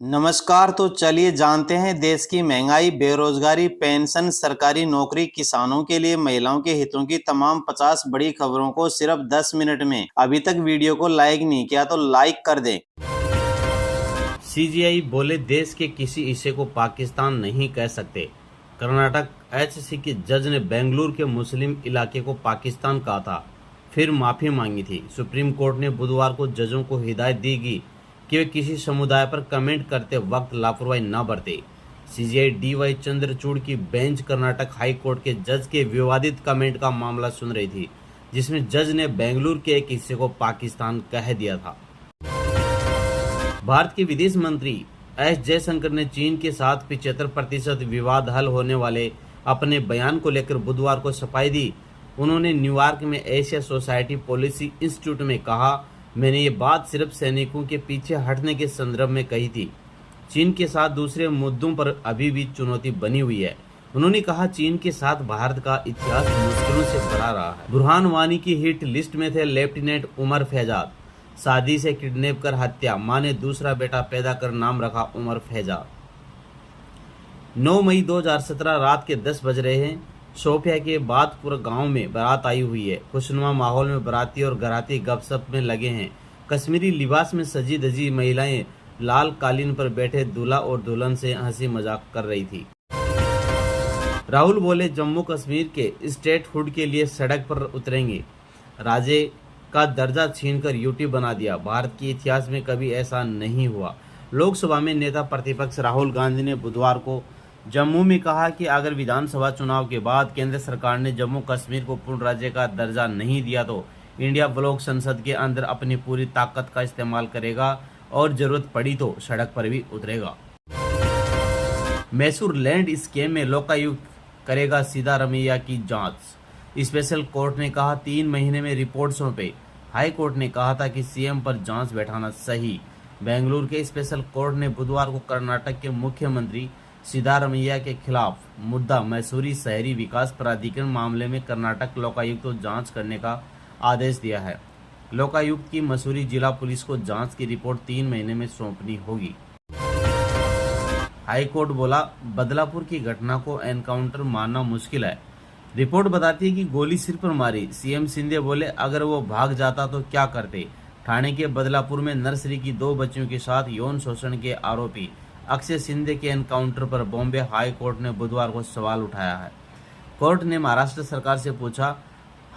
नमस्कार। तो चलिए जानते हैं देश की महंगाई, बेरोजगारी, पेंशन, सरकारी नौकरी, किसानों के लिए महिलाओं के हितों की तमाम 50 बड़ी खबरों को सिर्फ 10 मिनट में। अभी तक वीडियो को लाइक नहीं किया तो लाइक कर दें। सीजीआई बोले देश के किसी हिस्से को पाकिस्तान नहीं कह सकते। कर्नाटक एचसी के जज ने बेंगलुरु के मुस्लिम इलाके को पाकिस्तान कहा था, फिर माफी मांगी थी। सुप्रीम कोर्ट ने बुधवार को जजों को हिदायत दी कि वे किसी समुदाय पर कमेंट करते वक्त लापरवाही न बरते। सीजीआई डीवाई चंद्रचूड़ की बेंच कर्नाटक हाई कोर्ट के जज के विवादित कमेंट का मामला सुन रही थी, जिसमें जज ने बेंगलुरु के एक हिस्से को पाकिस्तान कह दिया था। भारत के विदेश मंत्री एस जयशंकर ने चीन के साथ 75% विवाद हल होने वाले अपने बयान को लेकर बुधवार को सफाई दी। उन्होंने न्यूयॉर्क में एशिया सोसाइटी पॉलिसी इंस्टीट्यूट में कहा, मैंने ये बात सिर्फ सैनिकों के पीछे हटने के संदर्भ में कही थी। चीन के साथ दूसरे मुद्दों पर अभी भी चुनौती बनी हुई है। उन्होंने कहा, चीन के साथ भारत का इतिहास मुश्किलों से भरा रहा है। बुरहान वानी की हिट लिस्ट में थे लेफ्टिनेंट उमर फैजाद। शादी से किडनैप कर हत्या, मां ने दूसरा बेटा पैदा कर नाम रखा उमर फैजाद। 9 मई 2017 रात के 10 बज रहे हैं। शोपिया के बादपुर गांव में बारात आई हुई है। खुशनुमा माहौल में बाराती और घराती गपशप में लगे हैं। कश्मीरी लिबास में सजी धजी महिलाएं लाल कालीन पर बैठे दूल्हा और दुल्हन से हंसी मजाक कर रही थी। राहुल बोले, जम्मू कश्मीर के स्टेटहुड के लिए सड़क पर उतरेंगे। राज्य का दर्जा छीनकर यूटी बना दिया। भारत के इतिहास में कभी ऐसा नहीं हुआ। लोकसभा में नेता प्रतिपक्ष राहुल गांधी ने बुधवार को जम्मू में कहा कि अगर विधानसभा चुनाव के बाद केंद्र सरकार ने जम्मू कश्मीर को पूर्ण राज्य का दर्जा नहीं दिया तो इंडिया ब्लॉक संसद के अंदर अपनी पूरी ताकत का इस्तेमाल करेगा और जरूरत पड़ी तो सड़क पर भी उतरेगा। मैसूर लैंड स्कैम में लोकायुक्त करेगा सिद्धारमैया की जांच। स्पेशल कोर्ट ने कहा, 3 महीने में रिपोर्ट सौंपे। हाई कोर्ट ने कहा था कि सीएम पर जांच बैठाना सही। बेंगलुरु के स्पेशल कोर्ट ने बुधवार को कर्नाटक के मुख्यमंत्री सिद्धारमैया के खिलाफ मुद्दा मैसूरी शहरी विकास प्राधिकरण मामले में कर्नाटक लोकायुक्त को जांच करने का आदेश दिया है। लोकायुक्त की मसूरी जिला पुलिस को जांच की रिपोर्ट 3 महीने में सौंपनी होगी। हाई कोर्ट बोला, बदलापुर की घटना को एनकाउंटर मानना मुश्किल है। रिपोर्ट बताती है कि गोली सिर पर मारी। सीएम शिंदे बोले, अगर वो भाग जाता तो क्या करते। ठाणे के बदलापुर में नर्सरी की 2 बच्चियों के साथ यौन शोषण के आरोपी अक्षय शिंदे के एनकाउंटर पर बॉम्बे हाई कोर्ट ने बुधवार को सवाल उठाया है। कोर्ट ने महाराष्ट्र सरकार से पूछा,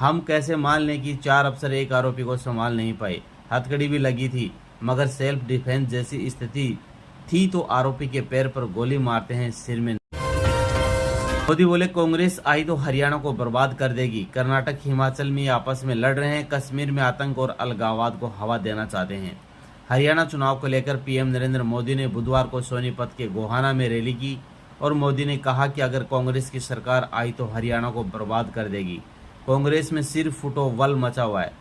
हम कैसे मान लें कि 4 अफसर एक आरोपी को संभाल नहीं पाए। हथकड़ी भी लगी थी, मगर सेल्फ डिफेंस जैसी स्थिति थी तो आरोपी के पैर पर गोली मारते हैं, सिर में। मोदी बोले, कांग्रेस आई तो हरियाणा को बर्बाद कर देगी। कर्नाटक हिमाचल में आपस में लड़ रहे हैं। कश्मीर में आतंक और अलगाववाद को हवा देना चाहते हैं। हरियाणा चुनाव को लेकर पीएम नरेंद्र मोदी ने बुधवार को सोनीपत के गोहाना में रैली की और मोदी ने कहा कि अगर कांग्रेस की सरकार आई तो हरियाणा को बर्बाद कर देगी। कांग्रेस में सिर फुटो वल मचा हुआ है।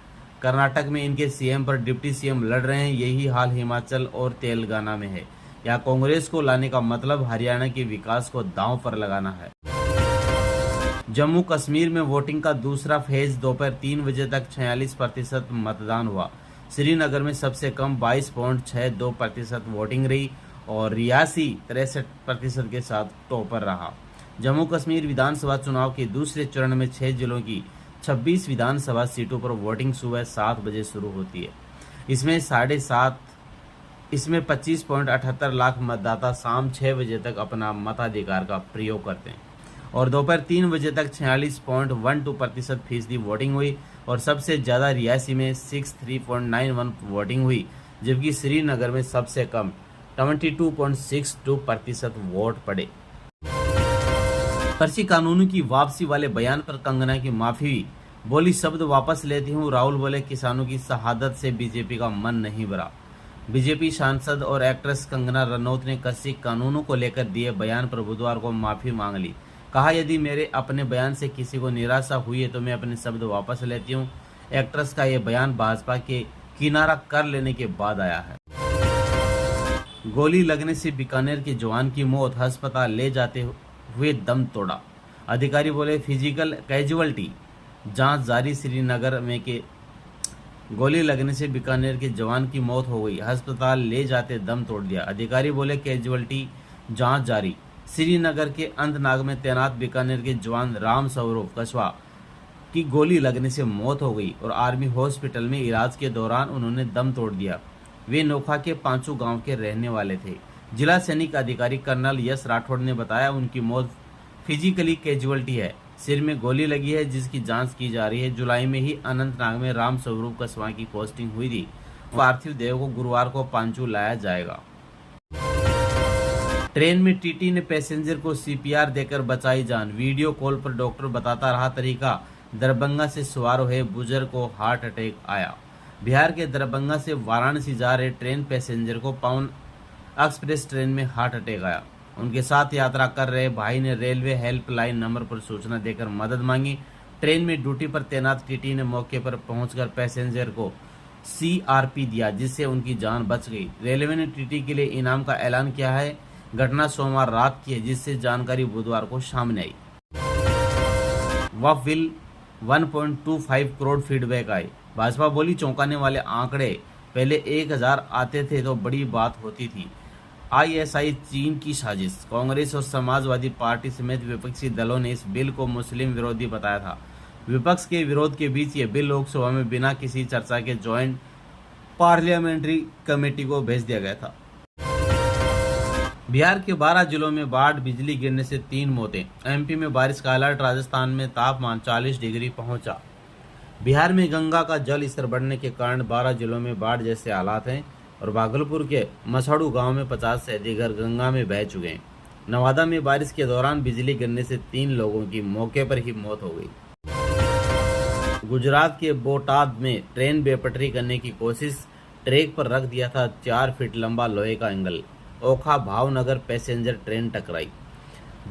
कर्नाटक में इनके सीएम पर डिप्टी सीएम लड़ रहे हैं। यही हाल हिमाचल और तेलंगाना में है। यहाँ कांग्रेस को लाने का मतलब हरियाणा के विकास को दांव पर लगाना है। जम्मू कश्मीर में वोटिंग का दूसरा फेज दोपहर 3 बजे तक 46% मतदान हुआ। श्रीनगर में सबसे कम 22.62% वोटिंग रही और रियासी 63% के साथ टॉपर रहा। जम्मू कश्मीर विधानसभा चुनाव के दूसरे चरण में 6 जिलों की 26 विधानसभा सीटों पर वोटिंग सुबह 7 बजे शुरू होती है। इसमें 25.78 लाख मतदाता शाम 6 बजे तक अपना मताधिकार का प्रयोग करते हैं और दोपहर 3 बजे तक 46.12% फीसदी वोटिंग हुई और सबसे ज्यादा रियासी में 63.91 वोटिंग हुई, जबकि श्रीनगर में सबसे कम 22.62% वोट पड़े। कृषि कानूनों की वापसी वाले बयान पर कंगना की माफी हुई। बोली, शब्द वापस लेती हूँ। राहुल बोले, किसानों की शहादत से बीजेपी का मन नहीं भरा। बीजेपी सांसद और एक्ट्रेस कंगना रनौत ने कृषि कानूनों को लेकर दिए बयान पर बुधवार को माफी मांग ली। कहा, यदि मेरे अपने बयान से किसी को निराशा हुई है तो मैं अपने शब्द वापस लेती हूं। एक्ट्रेस का यह बयान भाजपा के किनारा कर लेने के बाद आया है। गोली लगने से बीकानेर के जवान की मौत, अस्पताल ले जाते हुए दम तोड़ा। अधिकारी बोले, फिजिकल कैजुअलिटी जांच जारी। श्रीनगर में के गोली लगने से बीकानेर के जवान की मौत हो गई, अस्पताल ले जाते दम तोड़ दिया। अधिकारी बोले कैजुअल्टी जांच जारी। श्रीनगर के अनंतनाग में तैनात बीकानेर के जवान राम स्वरूप कछवा की गोली लगने से मौत हो गई और आर्मी हॉस्पिटल में इलाज के दौरान उन्होंने दम तोड़ दिया। वे नोखा के पांचू गांव के रहने वाले थे। जिला सैनिक अधिकारी कर्नल यश राठौड़ ने बताया उनकी मौत फिजिकली कैजुअल्टी है, सिर में गोली लगी है जिसकी जांच की जा रही है। जुलाई में ही अनंतनाग में राम स्वरूप कछवा की पोस्टिंग हुई थी। पार्थिव देह को गुरुवार को पांचू लाया जाएगा। ट्रेन में टीटी ने पैसेंजर को सीपीआर देकर बचाई जान। वीडियो कॉल पर डॉक्टर बताता रहा तरीका। दरभंगा से सवार हुए बुजुर्ग को हार्ट अटैक आया। बिहार के दरभंगा से वाराणसी जा रहे ट्रेन पैसेंजर को पवन एक्सप्रेस ट्रेन में हार्ट अटैक आया। उनके साथ यात्रा कर रहे भाई ने रेलवे हेल्पलाइन नंबर पर सूचना देकर मदद मांगी। ट्रेन में ड्यूटी पर तैनात टीटी ने मौके पर पहुंचकर पैसेंजर को सीआरपी दिया, जिससे उनकी जान बच गई। रेलवे ने टीटी के लिए इनाम का ऐलान किया है। घटना सोमवार रात की है, जिससे जानकारी बुधवार को सामने आई। वफविल 1.25 करोड़ फीडबैक आए। भाजपा बोली चौंकाने वाले आंकड़े, पहले 1000 आते थे तो बड़ी बात होती थी। आईएसआई चीन की साजिश। कांग्रेस और समाजवादी पार्टी समेत विपक्षी दलों ने इस बिल को मुस्लिम विरोधी बताया था। विपक्ष के विरोध के बीच ये बिल लोकसभा में बिना किसी चर्चा के ज्वाइंट पार्लियामेंट्री कमेटी को भेज दिया गया था। बिहार के 12 जिलों में बाढ़, बिजली गिरने से 3 मौतें। एमपी में बारिश का अलर्ट। राजस्थान में तापमान 40 डिग्री पहुंचा। बिहार में गंगा का जल स्तर बढ़ने के कारण 12 जिलों में बाढ़ जैसे हालात हैं और भागलपुर के मछाड़ू गांव में 50 से अधिक घर गंगा में बह चुके हैं। नवादा में बारिश के दौरान बिजली गिरने से 3 लोगों की मौके पर ही मौत हो गई। गुजरात के बोटाद में ट्रेन बेपटरी करने की कोशिश। ट्रैक पर रख दिया था 4 फीट लंबा लोहे का एंगल। ओखा भावनगर पैसेंजर ट्रेन टकराई।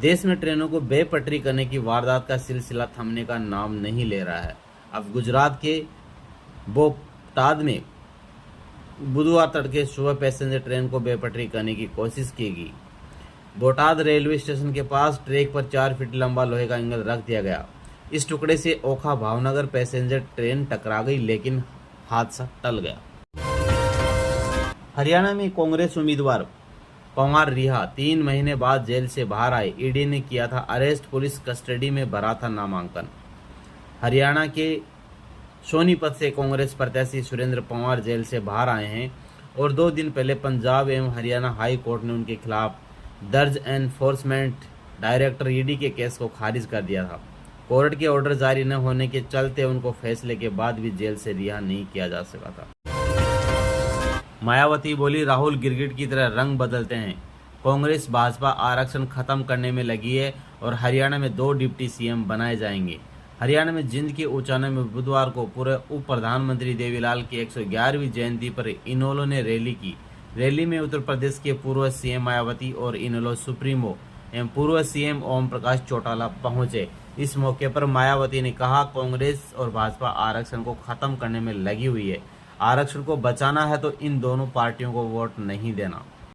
देश में ट्रेनों को बेपटरी करने की वारदात का सिलसिला थमने का नाम नहीं ले रहा है। अब गुजरात के बोटाद में बुधवार तड़के सुबह पैसेंजर ट्रेन को बेपटरी करने की कोशिश की गई। बोटाद रेलवे स्टेशन के पास ट्रैक पर 4 फीट लंबा लोहे का एंगल रख दिया गया। इस टुकड़े से ओखा भावनगर पैसेंजर ट्रेन टकरा गई, लेकिन हादसा टल गया। हरियाणा में कांग्रेस उम्मीदवार पंवार रिहा, 3 महीने बाद जेल से बाहर आए। ईडी ने किया था अरेस्ट, पुलिस कस्टडी में भरा था नामांकन। हरियाणा के सोनीपत से कांग्रेस प्रत्याशी सुरेंद्र पंवार जेल से बाहर आए हैं और 2 दिन पहले पंजाब एवं हरियाणा हाई कोर्ट ने उनके खिलाफ दर्ज एनफोर्समेंट डायरेक्टर ईडी के केस को खारिज कर दिया था। कोर्ट के ऑर्डर जारी न होने के चलते उनको फैसले के बाद भी जेल से रिहा नहीं किया जा सका था। मायावती बोली राहुल गिरगिट की तरह रंग बदलते हैं। कांग्रेस भाजपा आरक्षण खत्म करने में लगी है और हरियाणा में 2 डिप्टी सीएम बनाए जाएंगे। हरियाणा में जिंद के ऊंचाने में बुधवार को पूर्व उप प्रधानमंत्री देवीलाल की 111वीं जयंती पर इनेलो ने रैली की। रैली में उत्तर प्रदेश के पूर्व सीएम मायावती और इनेलो सुप्रीमो एवं पूर्व सीएम ओम प्रकाश चौटाला पहुंचे। इस मौके पर मायावती ने कहा कांग्रेस और भाजपा आरक्षण को खत्म करने में लगी हुई है। आरक्षण को बचाना है तो इन दोनों पार्टियों को वोट नहीं देना।